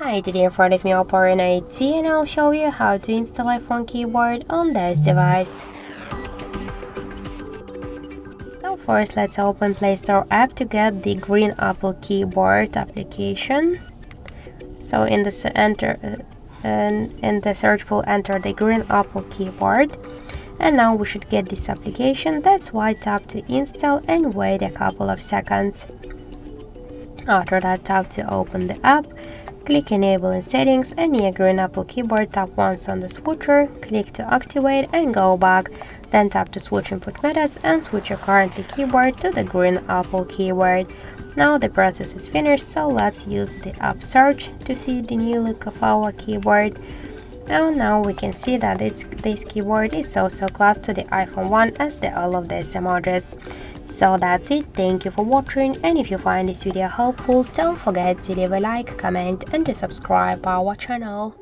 Hi, today in front of me OPPO Reno 8T and I'll show you how to install iPhone keyboard on this device. So first let's open Play Store app to get the green Apple keyboard application. So in the search bar enter the green Apple keyboard. And now we should get this application. That's why tap to install and wait a couple of seconds. After that, tap to open the app. Click Enable in Settings and near green Apple keyboard, tap once on the switcher, click to activate and go back. Then tap to switch input methods and switch your currently keyboard to the green Apple keyboard. Now the process is finished, so let's use the app search to see the new look of our keyboard. And now we can see that this keyboard is so close to the iPhone 1 as all of these emojis. So that's it, thank you for watching, and if you find this video helpful, don't forget to leave a like, comment and to subscribe our channel.